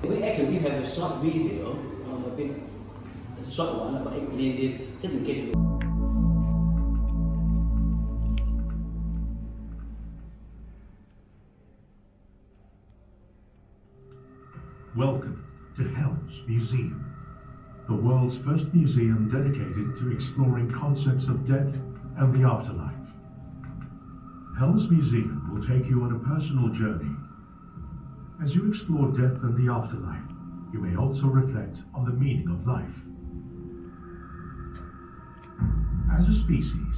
We actually have a short video, a bit short one, about just in case. Welcome to Hell's Museum, the world's first museum dedicated to exploring concepts of death and the afterlife. Hell's Museum will take you on a personal journey. As you explore death and the afterlife, you may also reflect on the meaning of life. As a species,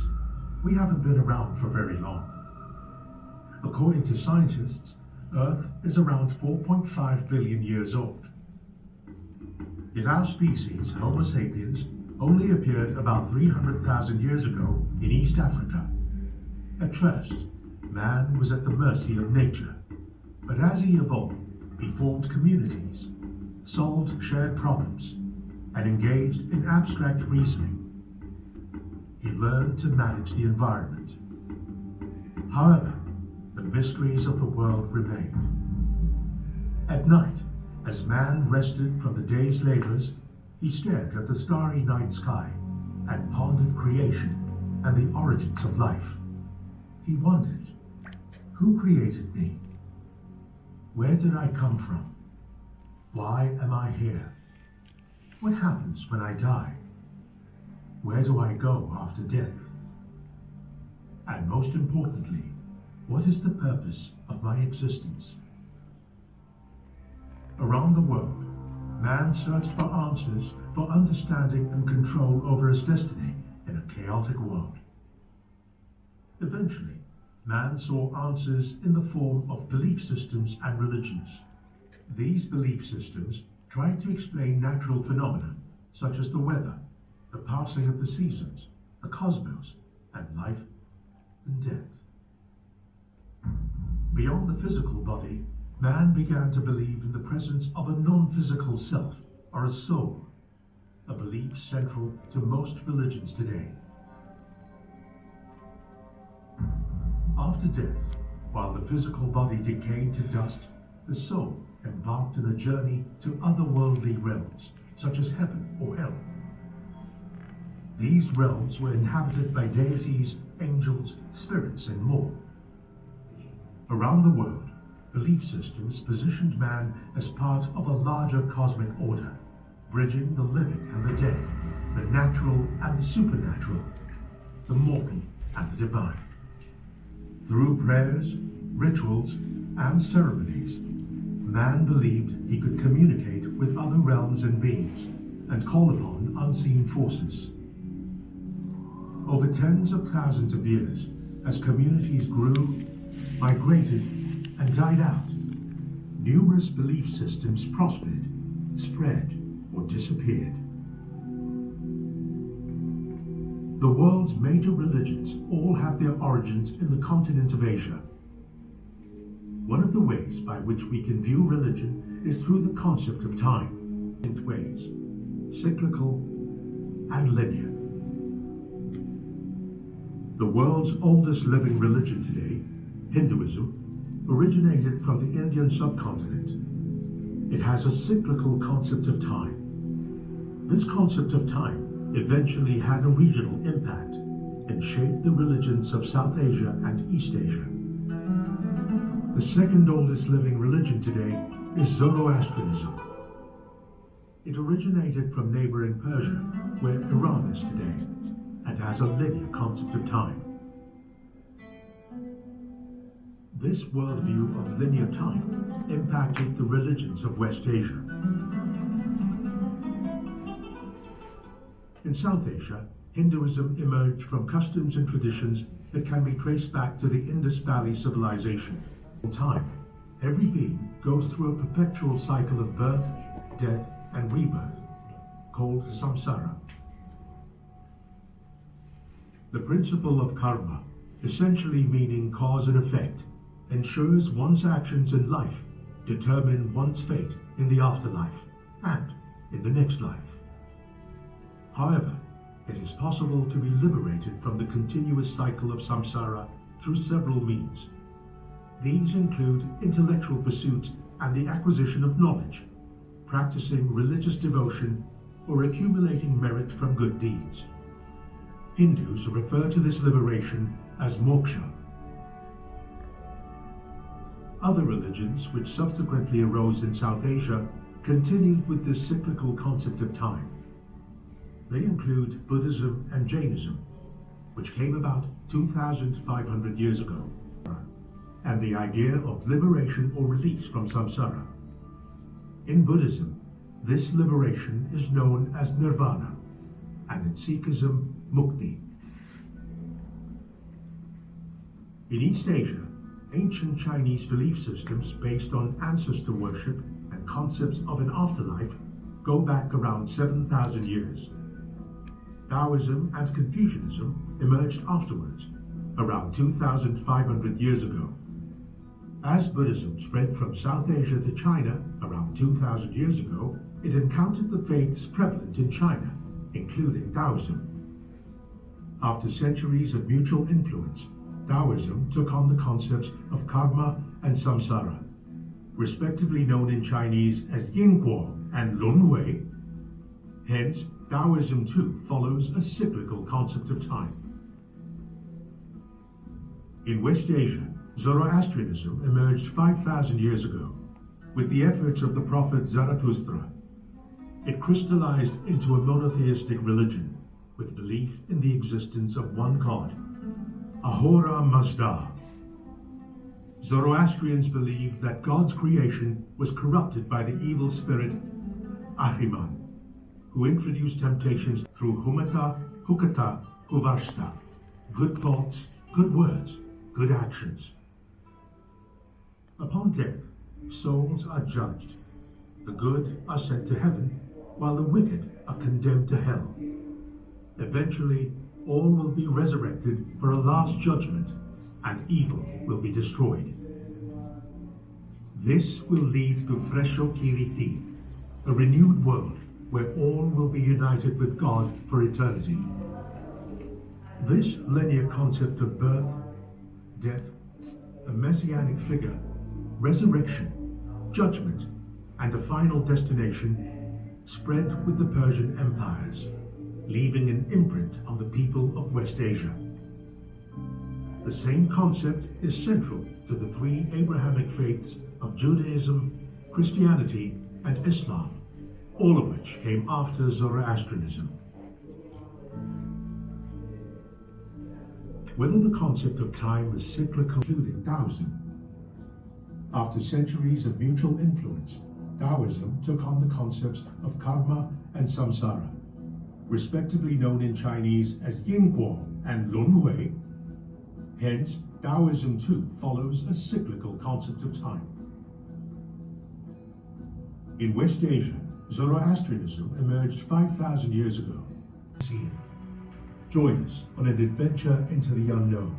we haven't been around for very long. According to scientists, Earth is around 4.5 billion years old. Yet our species, Homo sapiens, only appeared about 300,000 years ago in East Africa. At first, man was at the mercy of nature, but as he evolved, he formed communities, solved shared problems, and engaged in abstract reasoning. He learned to manage the environment. However, the mysteries of the world remain. At night, as man rested from the day's labors, he stared at the starry night sky and pondered creation and the origins of life. He wondered, who created me? Where did I come from? Why am I here? What happens when I die? Where do I go after death? And most importantly, what is the purpose of my existence? Around the world, man searched for answers, for understanding and control over his destiny in a chaotic world. Eventually, man saw answers in the form of belief systems and religions. These belief systems tried to explain natural phenomena such as the weather, the passing of the seasons, the cosmos, and life and death. Beyond the physical body, man began to believe in the presence of a non-physical self, or a soul, a belief central to most religions today. After death, while the physical body decayed to dust, the soul embarked on a journey to otherworldly realms, such as heaven or hell. These realms were inhabited by deities, angels, spirits, and more. Around the world, belief systems positioned man as part of a larger cosmic order, bridging the living and the dead, the natural and the supernatural, the mortal and the divine. Through prayers, rituals, and ceremonies, man believed he could communicate with other realms and beings and call upon unseen forces. Over tens of thousands of years, as communities grew, migrated, and died out, numerous belief systems prospered, spread, or disappeared. The world's major religions all have their origins in the continent of Asia. One of the ways by which we can view religion is through the concept of time, in ways, cyclical and linear. The world's oldest living religion today, Hinduism, originated from the Indian subcontinent. It has a cyclical concept of time. This concept of time eventually had a regional impact and shaped the religions of South Asia and East Asia. The second oldest living religion today is Zoroastrianism. It originated from neighboring Persia, where Iran is today, and has a linear concept of time. This worldview of linear time impacted the religions of West Asia. In South Asia, Hinduism emerged from customs and traditions that can be traced back to the Indus Valley civilization. In time, every being goes through a perpetual cycle of birth, death, and rebirth, called samsara. The principle of karma, essentially meaning cause and effect, ensures one's actions in life determine one's fate in the afterlife and in the next life. However, it is possible to be liberated from the continuous cycle of samsara through several means. These include intellectual pursuit and the acquisition of knowledge, practicing religious devotion, or accumulating merit from good deeds. Hindus refer to this liberation as moksha. Other religions, which subsequently arose in South Asia, continued with this cyclical concept of time. They include Buddhism and Jainism, which came about 2,500 years ago, and the idea of liberation or release from samsara. In Buddhism, this liberation is known as nirvana, and in Sikhism, mukti. In East Asia, ancient Chinese belief systems based on ancestor worship and concepts of an afterlife go back around 7,000 years. Taoism and Confucianism emerged afterwards, around 2,500 years ago. As Buddhism spread from South Asia to China around 2,000 years ago, it encountered the faiths prevalent in China, including Taoism. After centuries of mutual influence, Taoism took on the concepts of karma and samsara, respectively known in Chinese as Yinguo and Lunhui. Hence, Taoism too follows a cyclical concept of time. In West Asia, Zoroastrianism emerged 5,000 years ago with the efforts of the prophet Zarathustra. It crystallized into a monotheistic religion with belief in the existence of one god, Ahura Mazda. Zoroastrians believed that God's creation was corrupted by the evil spirit Ahriman, who introduced temptations through Humata, Hukata, Huvarsta, good thoughts, good words, good actions. Upon death, souls are judged. The good are sent to heaven, while the wicked are condemned to hell. Eventually, all will be resurrected for a last judgment, and evil will be destroyed. This will lead to Fresho Kiriti, a renewed world where all will be united with God for eternity. This linear concept of birth, death, a messianic figure, resurrection, judgment, and a final destination spread with the Persian empires, leaving an imprint on the people of West Asia. The same concept is central to the three Abrahamic faiths of Judaism, Christianity, and Islam, all of which came after Zoroastrianism. Whether the concept of time is cyclical, including Taoism. After centuries of mutual influence, Taoism took on the concepts of karma and samsara, respectively known in Chinese as Yinguo and Lunhui. Hence, Taoism too follows a cyclical concept of time. In West Asia, Zoroastrianism emerged 5,000 years ago. Join us on an adventure into the unknown.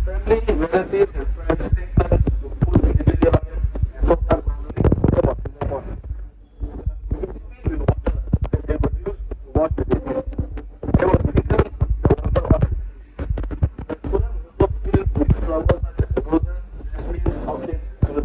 Friendly relatives and friends what the disease. There was field, the water was the cooler was filled with flowers such as roses, jasmine, orchids, and the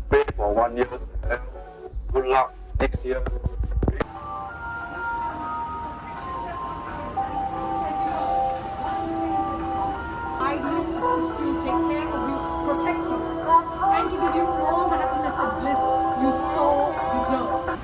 pray for 1 year. Good luck next year. I will assist you, take care of you, protect you, and to give you all the happiness and bliss you so deserve.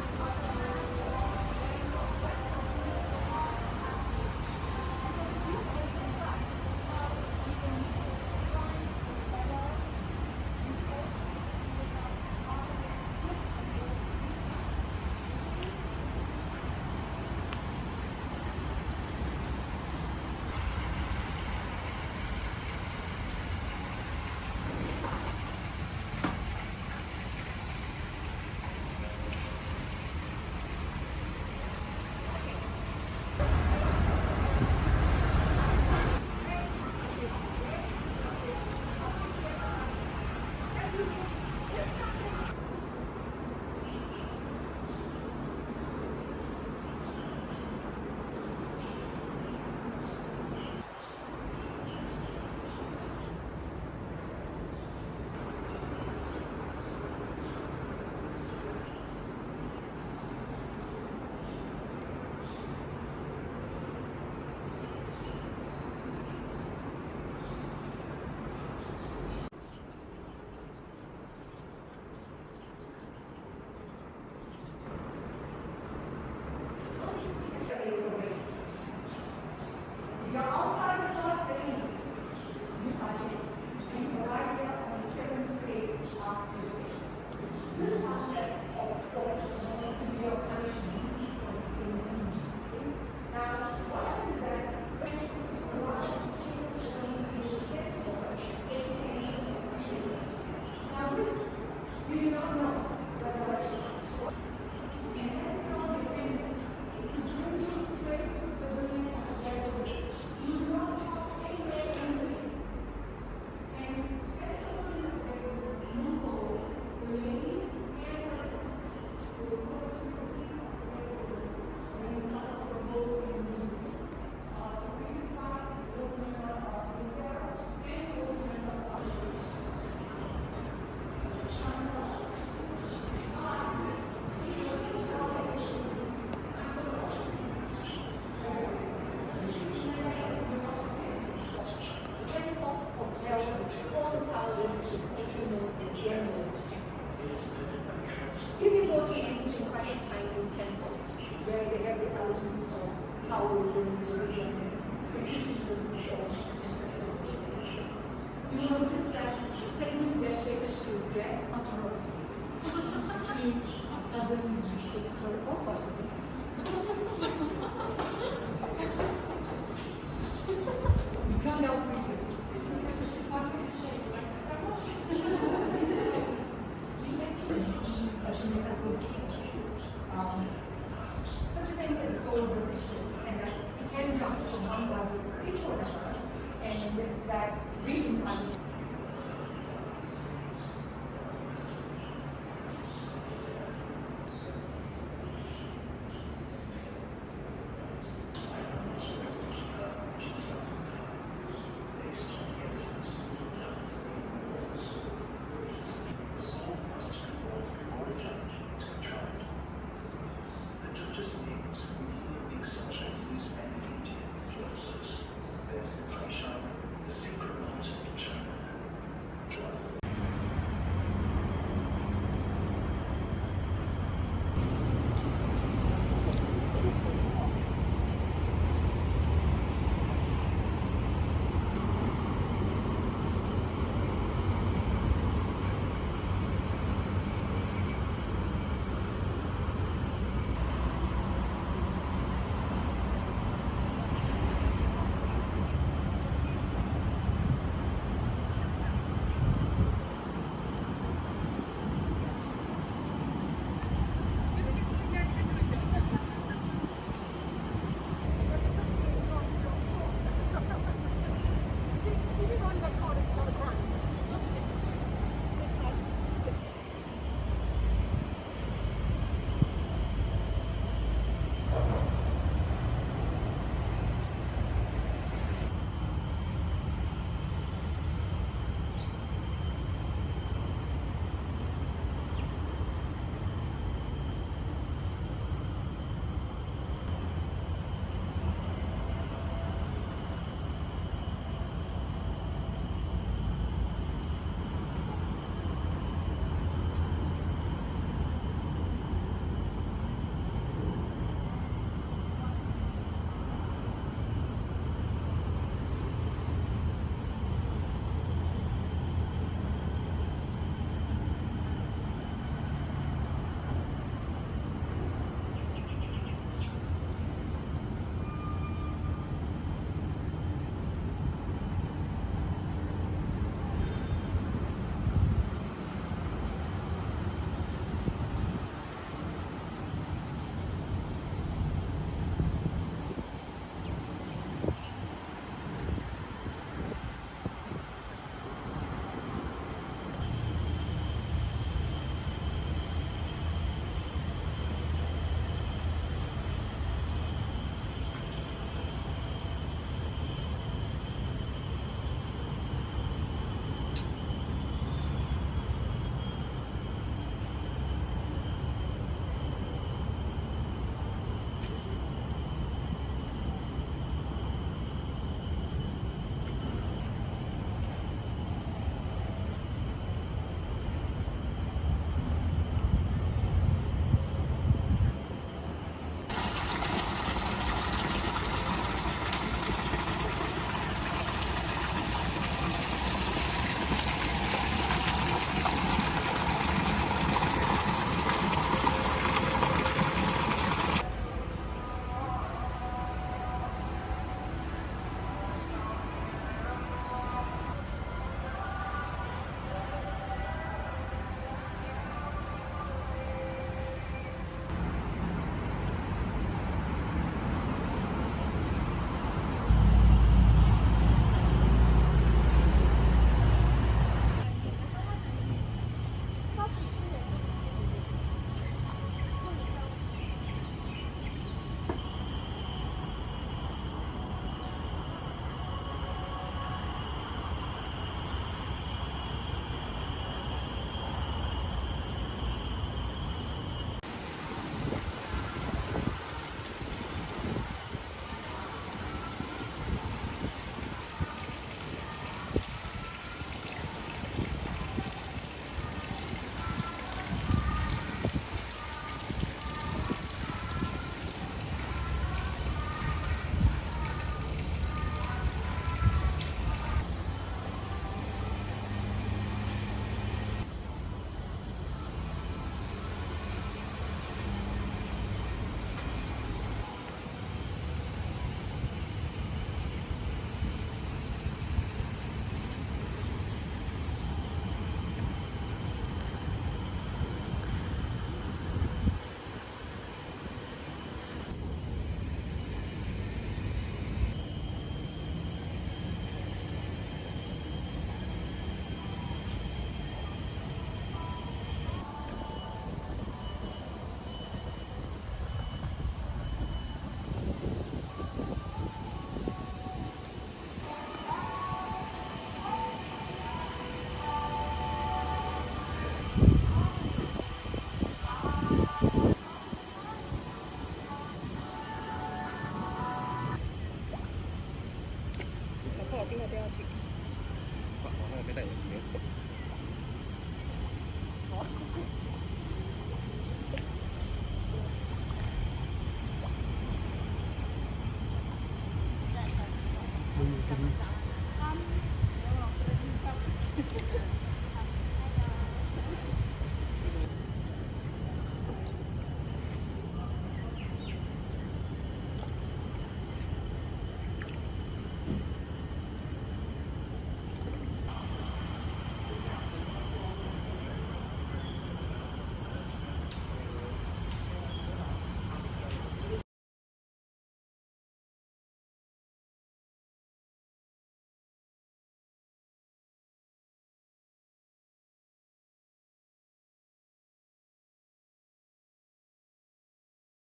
You're outside the God's limits. You are it. And you arrive here on the seventh day after the death. This concept of severe punishment for the same things. Now, what happens is that when you arrive, you get for education. Now, this we do not know whether it is. And that's all the things to bring you straight to the building of the service. You do not stop anywhere in the way. And that's the building of the service. You go, the lady and her assistant will serve you the tea of the service. And you start to go and use it. The previous part, the opening of the prayer and the opening of the If you go to any syncretic Chinese temples where they have the elements of Taoism, Buddhism, Confucianism, you notice that the same refers to death, between cousins and sister or possibly we turned out pretty good. As we keep such a thing as a soul resistance, and that we can jump from one level to another, and that reincarnation.